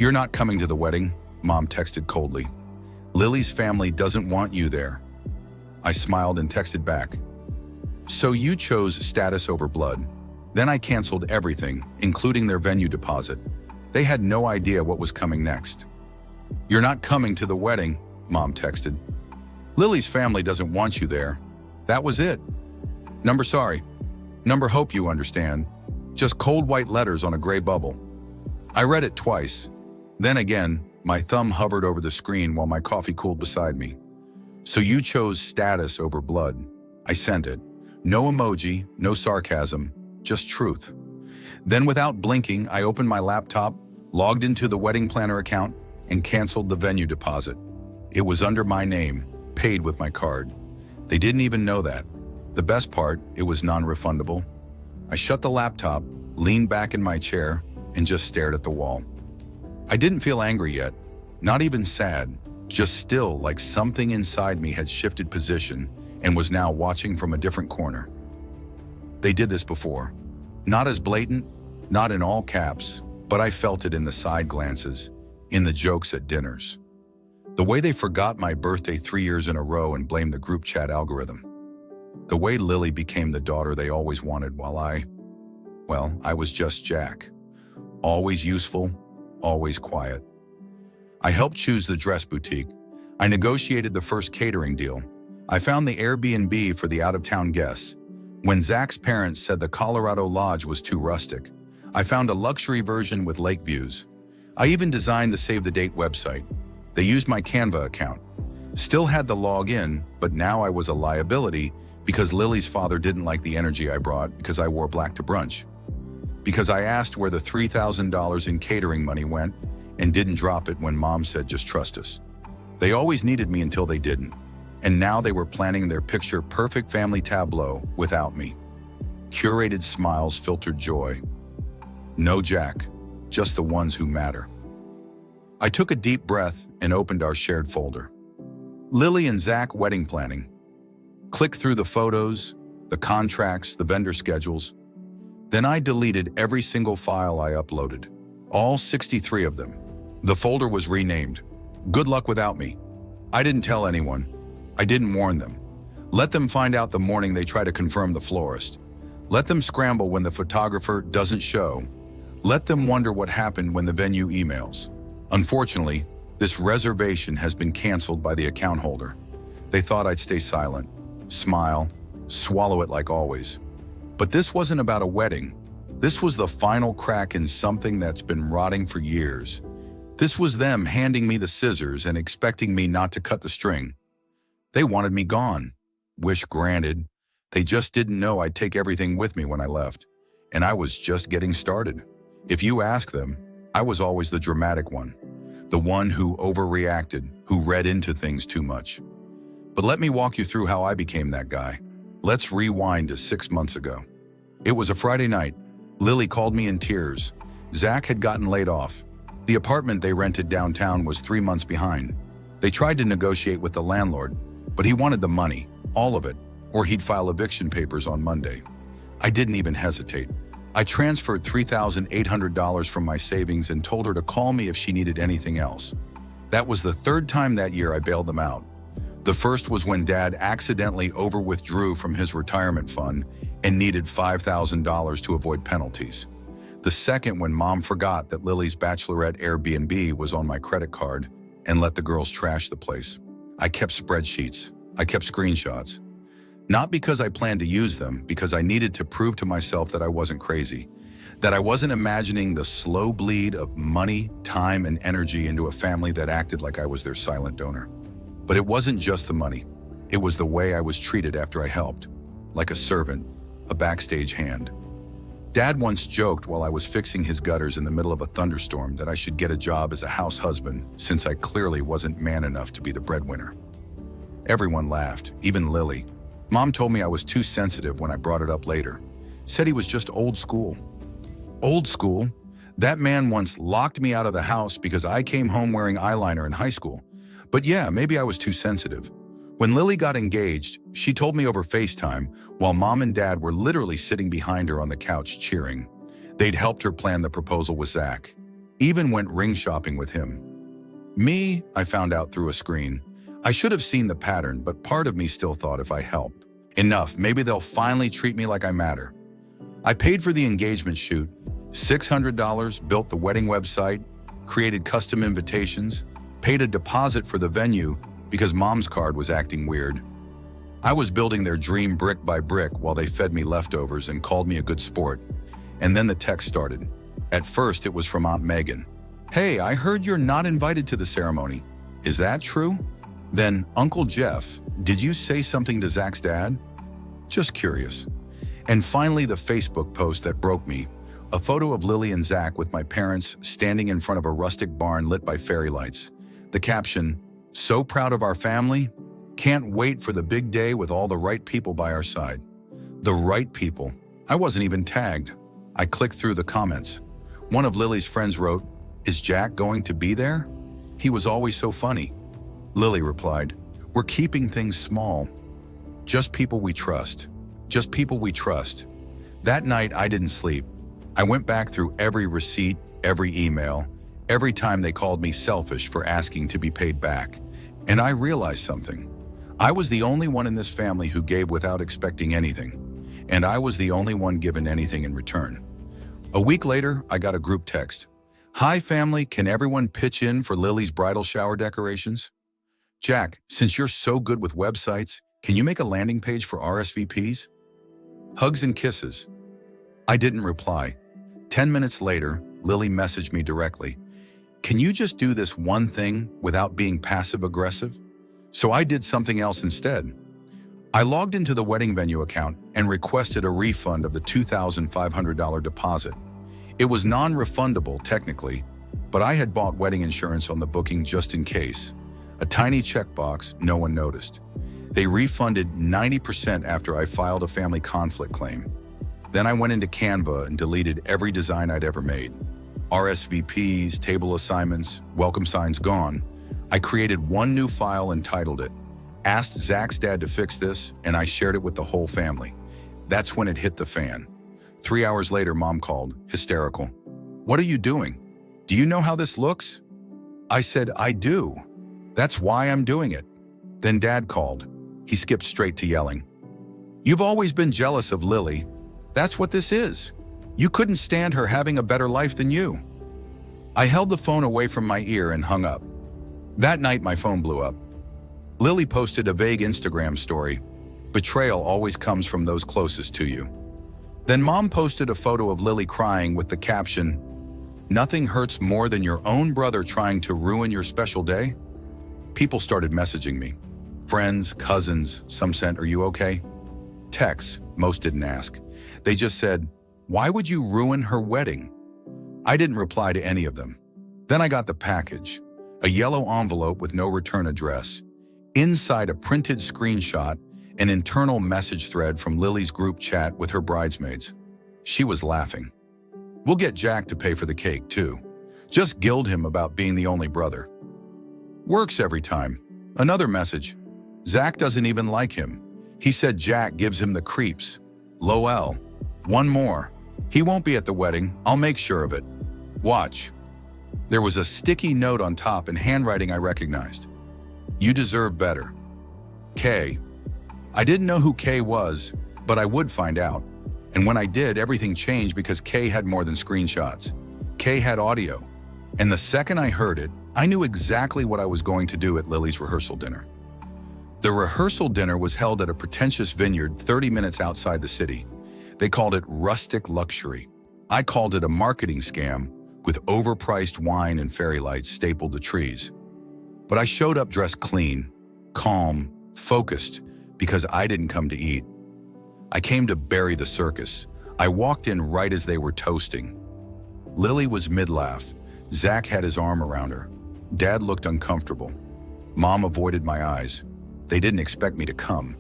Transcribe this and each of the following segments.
"You're not coming to the wedding," Mom texted coldly. "Lily's family doesn't want you there." I smiled and texted back, "So you chose status over blood." Then I canceled everything, including their venue deposit. They had no idea what was coming next. "You're not coming to the wedding," Mom texted. "Lily's family doesn't want you there." That was it. Number sorry. Number hope you understand. Just cold white letters on a gray bubble. I read it twice. Then again, my thumb hovered over the screen while my coffee cooled beside me. "So you chose status over blood." I sent it. No emoji, no sarcasm, just truth. Then without blinking, I opened my laptop, logged into the wedding planner account, and canceled the venue deposit. It was under my name, paid with my card. They didn't even know that. The best part, it was non-refundable. I shut the laptop, leaned back in my chair, and just stared at the wall. I didn't feel angry yet, not even sad, just still, like something inside me had shifted position and was now watching from a different corner. They did this before. Not as blatant, not in all caps, but I felt it in the side glances, in the jokes at dinners. The way they forgot my birthday 3 years in a row and blamed the group chat algorithm. The way Lily became the daughter they always wanted while I was just Jack. Always useful, always quiet. I helped choose the dress boutique. I negotiated the first catering deal. I found the Airbnb for the out-of-town guests. When Zach's parents said the Colorado Lodge was too rustic, I found a luxury version with lake views. I even designed the Save the Date website. They used my Canva account. Still had the login, but now I was a liability because Lily's father didn't like the energy I brought because I wore black to brunch. Because I asked where the $3,000 in catering money went and didn't drop it when Mom said just trust us. They always needed me until they didn't. And now they were planning their picture-perfect family tableau without me. Curated smiles, filtered joy. No Jack, just the ones who matter. I took a deep breath and opened our shared folder. Lily and Zach wedding planning. Click through the photos, the contracts, the vendor schedules. Then I deleted every single file I uploaded. All 63 of them. The folder was renamed. Good luck without me. I didn't tell anyone. I didn't warn them. Let them find out the morning they try to confirm the florist. Let them scramble when the photographer doesn't show. Let them wonder what happened when the venue emails. Unfortunately, this reservation has been canceled by the account holder. They thought I'd stay silent, smile, swallow it like always. But this wasn't about a wedding. This was the final crack in something that's been rotting for years. This was them handing me the scissors and expecting me not to cut the string. They wanted me gone. Wish granted. They just didn't know I'd take everything with me when I left. And I was just getting started. If you ask them, I was always the dramatic one. The one who overreacted, who read into things too much. But let me walk you through how I became that guy. Let's rewind to 6 months ago. It was a Friday night. Lily called me in tears. Zach had gotten laid off. The apartment they rented downtown was 3 months behind. They tried to negotiate with the landlord, but he wanted the money, all of it, or he'd file eviction papers on Monday. I didn't even hesitate. I transferred $3,800 from my savings and told her to call me if she needed anything else. That was the third time that year I bailed them out. The first was when Dad accidentally over-withdrew from his retirement fund and needed $5,000 to avoid penalties. The second when Mom forgot that Lily's bachelorette Airbnb was on my credit card and let the girls trash the place. I kept spreadsheets. I kept screenshots. Not because I planned to use them, because I needed to prove to myself that I wasn't crazy, that I wasn't imagining the slow bleed of money, time, and energy into a family that acted like I was their silent donor. But it wasn't just the money. It was the way I was treated after I helped, like a servant, a backstage hand. Dad once joked while I was fixing his gutters in the middle of a thunderstorm that I should get a job as a house husband since I clearly wasn't man enough to be the breadwinner. Everyone laughed, even Lily. Mom told me I was too sensitive when I brought it up later. Said he was just old school. Old school? That man once locked me out of the house because I came home wearing eyeliner in high school. But yeah, maybe I was too sensitive. When Lily got engaged, she told me over FaceTime while Mom and Dad were literally sitting behind her on the couch cheering. They'd helped her plan the proposal with Zach. Even went ring shopping with him. Me, I found out through a screen. I should have seen the pattern, but part of me still thought if I help enough, maybe they'll finally treat me like I matter. I paid for the engagement shoot, $600, built the wedding website, created custom invitations, paid a deposit for the venue because Mom's card was acting weird. I was building their dream brick by brick while they fed me leftovers and called me a good sport. And then the text started. At first, it was from Aunt Megan. "Hey, I heard you're not invited to the ceremony. Is that true?" Then, "Uncle Jeff, did you say something to Zach's dad?" Just curious. And finally, the Facebook post that broke me. A photo of Lily and Zach with my parents standing in front of a rustic barn lit by fairy lights. The caption, "So proud of our family. Can't wait for the big day with all the right people by our side." The right people. I wasn't even tagged. I clicked through the comments. One of Lily's friends wrote, "Is Jack going to be there? He was always so funny." Lily replied, "We're keeping things small. Just people we trust. Just people we trust." That night, I didn't sleep. I went back through every receipt, every email, every time they called me selfish for asking to be paid back. And I realized something. I was the only one in this family who gave without expecting anything. And I was the only one given anything in return. A week later, I got a group text. "Hi family, can everyone pitch in for Lily's bridal shower decorations? Jack, since you're so good with websites, can you make a landing page for RSVPs? Hugs and kisses." I didn't reply. 10 minutes later, Lily messaged me directly. "Can you just do this one thing without being passive-aggressive?" So I did something else instead. I logged into the wedding venue account and requested a refund of the $2,500 deposit. It was non-refundable technically, but I had bought wedding insurance on the booking just in case. A tiny checkbox, no one noticed. They refunded 90% after I filed a family conflict claim. Then I went into Canva and deleted every design I'd ever made. RSVPs, table assignments, welcome signs gone. I created one new file and titled it, "Asked Zach's dad to fix this," and I shared it with the whole family. That's when it hit the fan. 3 hours later, Mom called, hysterical. "What are you doing? Do you know how this looks?" I said, "I do. That's why I'm doing it." Then Dad called. He skipped straight to yelling, "You've always been jealous of Lily. That's what this is. You couldn't stand her having a better life than you." I held the phone away from my ear and hung up. That night, my phone blew up. Lily posted a vague Instagram story. Betrayal always comes from those closest to you. Then Mom posted a photo of Lily crying with the caption, "Nothing hurts more than your own brother trying to ruin your special day." People started messaging me. Friends, cousins, some sent, "Are you okay?" Texts, most didn't ask. They just said, "Why would you ruin her wedding?" I didn't reply to any of them. Then I got the package, a yellow envelope with no return address. Inside, a printed screenshot, an internal message thread from Lily's group chat with her bridesmaids. She was laughing. "We'll get Jack to pay for the cake, too. Just gild him about being the only brother." Works every time. Another message. "Zach doesn't even like him. He said Jack gives him the creeps. LOL. One more. He won't be at the wedding. I'll make sure of it. Watch." There was a sticky note on top in handwriting I recognized. "You deserve better. K." I didn't know who K was, but I would find out. And when I did, everything changed because K had more than screenshots. K had audio. And the second I heard it, I knew exactly what I was going to do at Lily's rehearsal dinner. The rehearsal dinner was held at a pretentious vineyard 30 minutes outside the city. They called it rustic luxury. I called it a marketing scam with overpriced wine and fairy lights stapled to trees. But I showed up dressed clean, calm, focused, because I didn't come to eat. I came to bury the circus. I walked in right as they were toasting. Lily was mid-laugh. Zach had his arm around her. Dad looked uncomfortable. Mom avoided my eyes. They didn't expect me to come.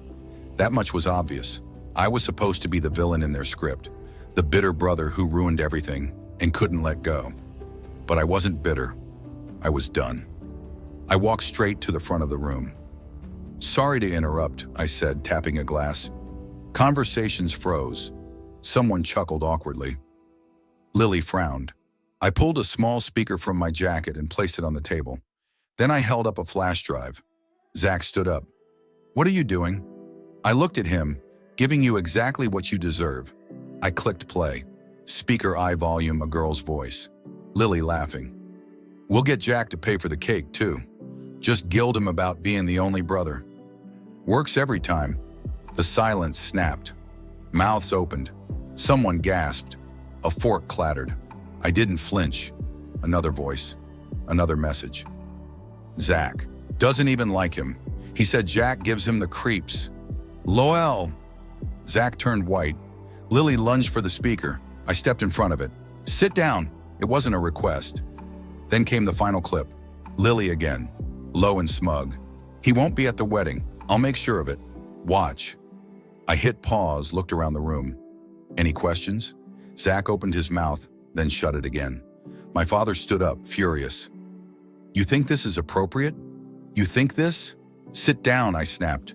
That much was obvious. I was supposed to be the villain in their script, the bitter brother who ruined everything and couldn't let go. But I wasn't bitter. I was done. I walked straight to the front of the room. "Sorry to interrupt," I said, tapping a glass. Conversations froze. Someone chuckled awkwardly. Lily frowned. I pulled a small speaker from my jacket and placed it on the table. Then I held up a flash drive. Zach stood up. "What are you doing?" I looked at him, "Giving you exactly what you deserve." I clicked play. Speaker eye volume, a girl's voice. Lily laughing. "We'll get Jack to pay for the cake, too. Just gild him about being the only brother. Works every time." The silence snapped. Mouths opened. Someone gasped. A fork clattered. I didn't flinch. Another voice. Another message. "Zach. Doesn't even like him. He said Jack gives him the creeps. LOL." Zach turned white. Lily lunged for the speaker. I stepped in front of it. "Sit down." It wasn't a request. Then came the final clip. Lily again, low and smug. "He won't be at the wedding. I'll make sure of it. Watch." I hit pause, looked around the room. Any questions? Zach opened his mouth, then shut it again. My father stood up, furious. "You think this is appropriate? You think this?" "Sit down," I snapped.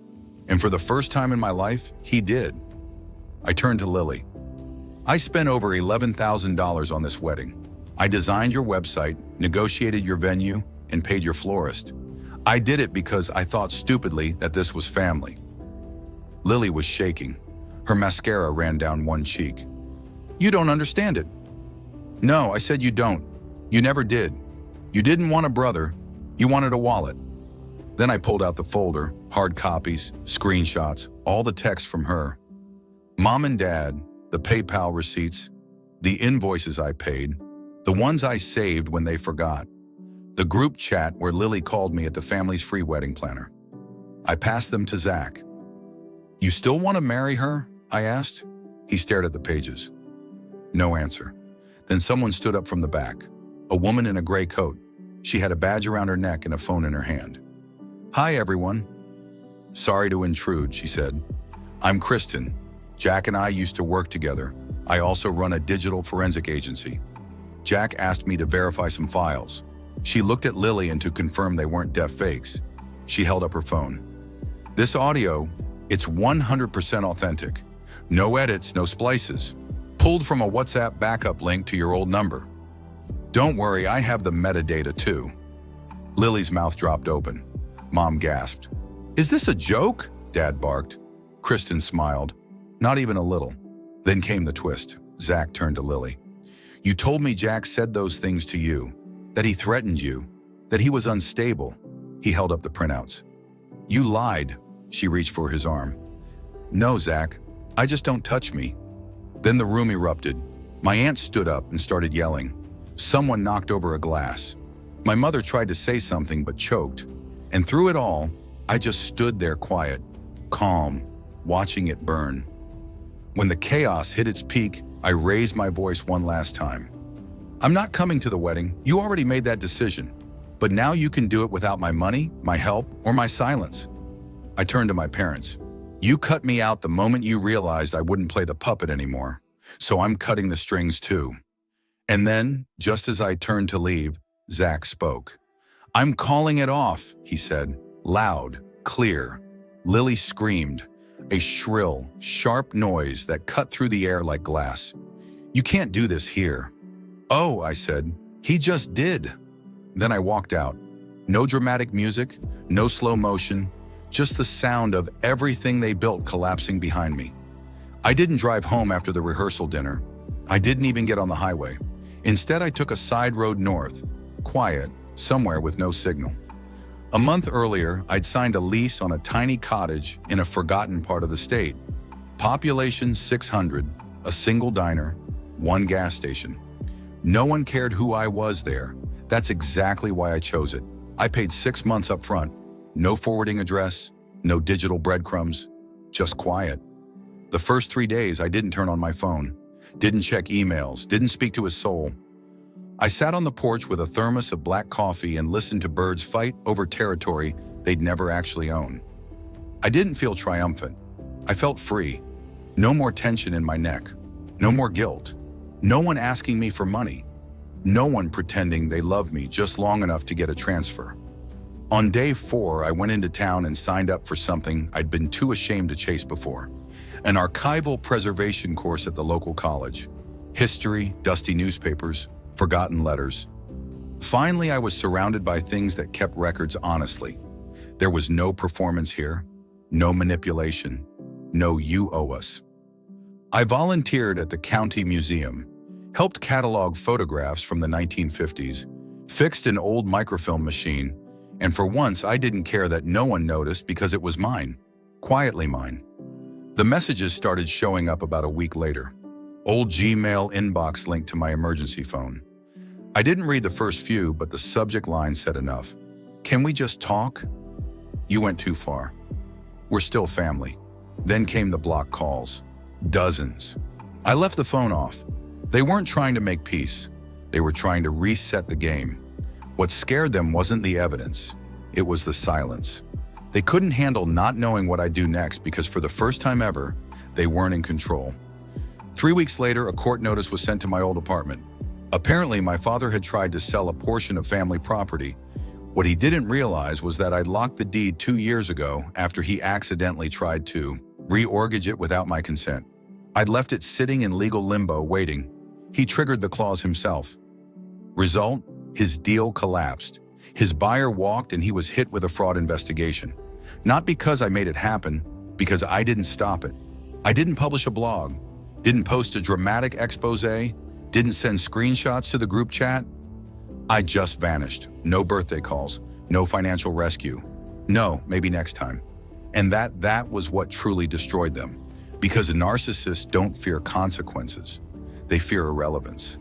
And for the first time in my life, he did. I turned to Lily. "I spent over $11,000 on this wedding. I designed your website, negotiated your venue, and paid your florist. I did it because I thought stupidly that this was family." Lily was shaking. Her mascara ran down one cheek. "You don't understand it." "No, I said you don't. You never did. You didn't want a brother. You wanted a wallet." Then I pulled out the folder, hard copies, screenshots, all the texts from her. Mom and Dad, the PayPal receipts, the invoices I paid, the ones I saved when they forgot, the group chat where Lily called me at the family's free wedding planner. I passed them to Zach. "You still want to marry her?" I asked. He stared at the pages. No answer. Then someone stood up from the back. A woman in a gray coat. She had a badge around her neck and a phone in her hand. "Hi, everyone." "Sorry to intrude," she said. "I'm Kristen. Jack and I used to work together. I also run a digital forensic agency. Jack asked me to verify some files." She looked at Lily and to confirm they weren't deaf fakes. She held up her phone. "This audio, it's 100% authentic. No edits, no splices. Pulled from a WhatsApp backup link to your old number. Don't worry, I have the metadata too." Lily's mouth dropped open. Mom gasped. "Is this a joke?" Dad barked. Kristen smiled. Not even a little. Then came the twist. Zach turned to Lily. "You told me Jack said those things to you, that he threatened you, that he was unstable." He held up the printouts. "You lied." She reached for his arm. "No, Zach, I just don't touch me." Then the room erupted. My aunt stood up and started yelling. Someone knocked over a glass. My mother tried to say something but choked. And through it all, I just stood there quiet, calm, watching it burn. When the chaos hit its peak, I raised my voice one last time. "I'm not coming to the wedding. You already made that decision. But now you can do it without my money, my help, or my silence." I turned to my parents. "You cut me out the moment you realized I wouldn't play the puppet anymore. So I'm cutting the strings too." And then, just as I turned to leave, Zach spoke. "I'm calling it off," he said, loud, clear. Lily screamed, a shrill, sharp noise that cut through the air like glass. "You can't do this here." "Oh," I said, "he just did." Then I walked out. No dramatic music, no slow motion, just the sound of everything they built collapsing behind me. I didn't drive home after the rehearsal dinner. I didn't even get on the highway. Instead, I took a side road north, quiet, somewhere with no signal. A month earlier, I'd signed a lease on a tiny cottage in a forgotten part of the state. Population 600, a single diner, one gas station. No one cared who I was there. That's exactly why I chose it. I paid 6 months up front. No forwarding address, no digital breadcrumbs, just quiet. The first 3 days, I didn't turn on my phone, didn't check emails, didn't speak to a soul. I sat on the porch with a thermos of black coffee and listened to birds fight over territory they'd never actually own. I didn't feel triumphant. I felt free. No more tension in my neck. No more guilt. No one asking me for money. No one pretending they loved me just long enough to get a transfer. On day 4, I went into town and signed up for something I'd been too ashamed to chase before. An archival preservation course at the local college. History, dusty newspapers, forgotten letters. Finally, I was surrounded by things that kept records honestly. There was no performance here, no manipulation, no "you owe us." I volunteered at the county museum, helped catalog photographs from the 1950s, fixed an old microfilm machine, and for once I didn't care that no one noticed because it was mine, quietly mine. The messages started showing up about a week later. Old Gmail inbox linked to my emergency phone. I didn't read the first few, but the subject line said enough. "Can we just talk?" You went too far. We're still family. Then came the block calls. Dozens. I left the phone off. They weren't trying to make peace. They were trying to reset the game. What scared them wasn't the evidence. It was the silence. They couldn't handle not knowing what I'd do next because for the first time ever, they weren't in control. 3 weeks later, a court notice was sent to my old apartment. Apparently, my father had tried to sell a portion of family property. What he didn't realize was that I'd locked the deed 2 years ago after he accidentally tried to re-mortgage it without my consent. I'd left it sitting in legal limbo waiting. He triggered the clause himself. Result, his deal collapsed. His buyer walked and he was hit with a fraud investigation. Not because I made it happen, because I didn't stop it. I didn't publish a blog, didn't post a dramatic expose, didn't send screenshots to the group chat. I just vanished. No birthday calls, no financial rescue. No, maybe next time. And that was what truly destroyed them. Because narcissists don't fear consequences. They fear irrelevance.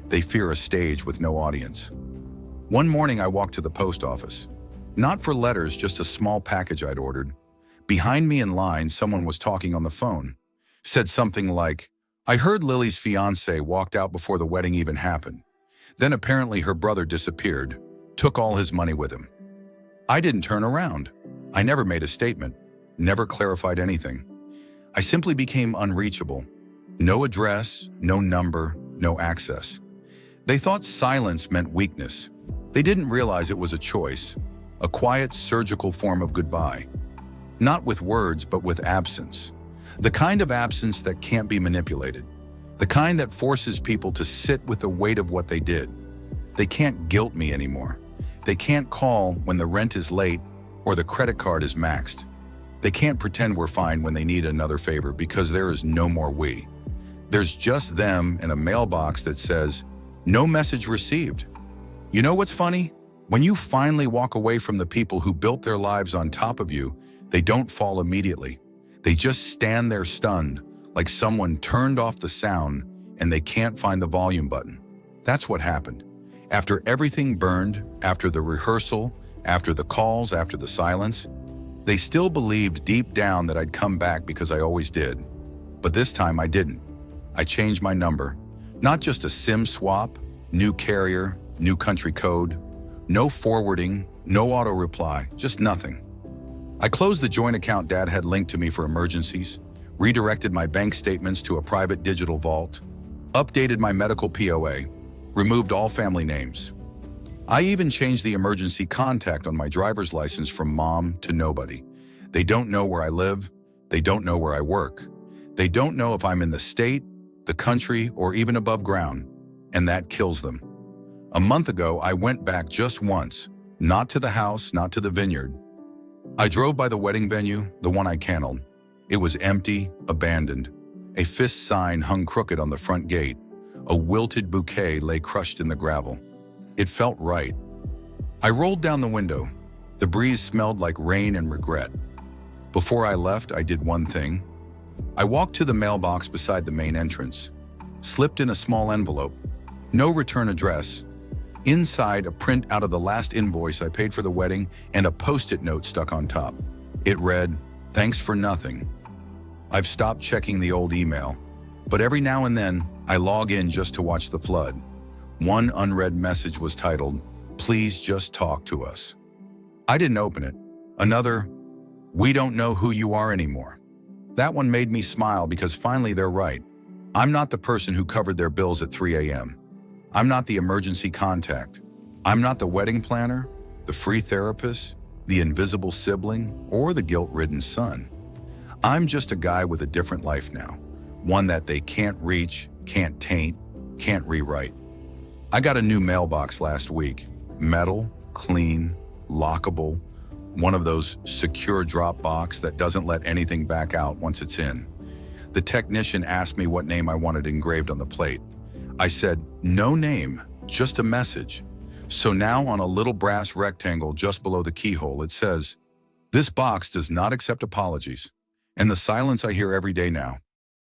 They fear a stage with no audience. One morning I walked to the post office. Not for letters, just a small package I'd ordered. Behind me in line, someone was talking on the phone. Said something like, "I heard Lily's fiancé walked out before the wedding even happened. Then apparently her brother disappeared, took all his money with him." I didn't turn around. I never made a statement, never clarified anything. I simply became unreachable. No address, no number, no access. They thought silence meant weakness. They didn't realize it was a choice, a quiet surgical form of goodbye. Not with words, but with absence. The kind of absence that can't be manipulated. The kind that forces people to sit with the weight of what they did. They can't guilt me anymore. They can't call when the rent is late or the credit card is maxed. They can't pretend we're fine when they need another favor because there is no more we. There's just them and a mailbox that says, "No message received." You know what's funny? When you finally walk away from the people who built their lives on top of you, they don't fall immediately. They just stand there stunned, like someone turned off the sound and they can't find the volume button. That's what happened. After everything burned, after the rehearsal, after the calls, after the silence, they still believed deep down that I'd come back because I always did. But this time I didn't. I changed my number. Not just a SIM swap, new carrier, new country code, no forwarding, no auto reply, just nothing. I closed the joint account Dad had linked to me for emergencies, redirected my bank statements to a private digital vault, updated my medical POA, removed all family names. I even changed the emergency contact on my driver's license from mom to nobody. They don't know where I live. They don't know where I work. They don't know if I'm in the state, the country, or even above ground, and that kills them. A month ago, I went back just once, not to the house, not to the vineyard. I drove by the wedding venue, the one I canceled. It was empty, abandoned. A fist sign hung crooked on the front gate. A wilted bouquet lay crushed in the gravel. It felt right. I rolled down the window. The breeze smelled like rain and regret. Before I left, I did one thing. I walked to the mailbox beside the main entrance, slipped in a small envelope. No return address. Inside, a print out of the last invoice I paid for the wedding and a post-it note stuck on top. It read, "Thanks for nothing." I've stopped checking the old email, but every now and then, I log in just to watch the flood. One unread message was titled, "Please just talk to us." I didn't open it. Another, "We don't know who you are anymore." That one made me smile because finally they're right. I'm not the person who covered their bills at 3 a.m. I'm not the emergency contact. I'm not the wedding planner, the free therapist, the invisible sibling, or the guilt-ridden son. I'm just a guy with a different life now, one that they can't reach, can't taint, can't rewrite. I got a new mailbox last week. Metal, clean, lockable, one of those secure drop box that doesn't let anything back out once it's in. The technician asked me what name I wanted engraved on the plate. I said, no name, just a message. So now on a little brass rectangle just below the keyhole, it says, "This box does not accept apologies." And the silence I hear every day now.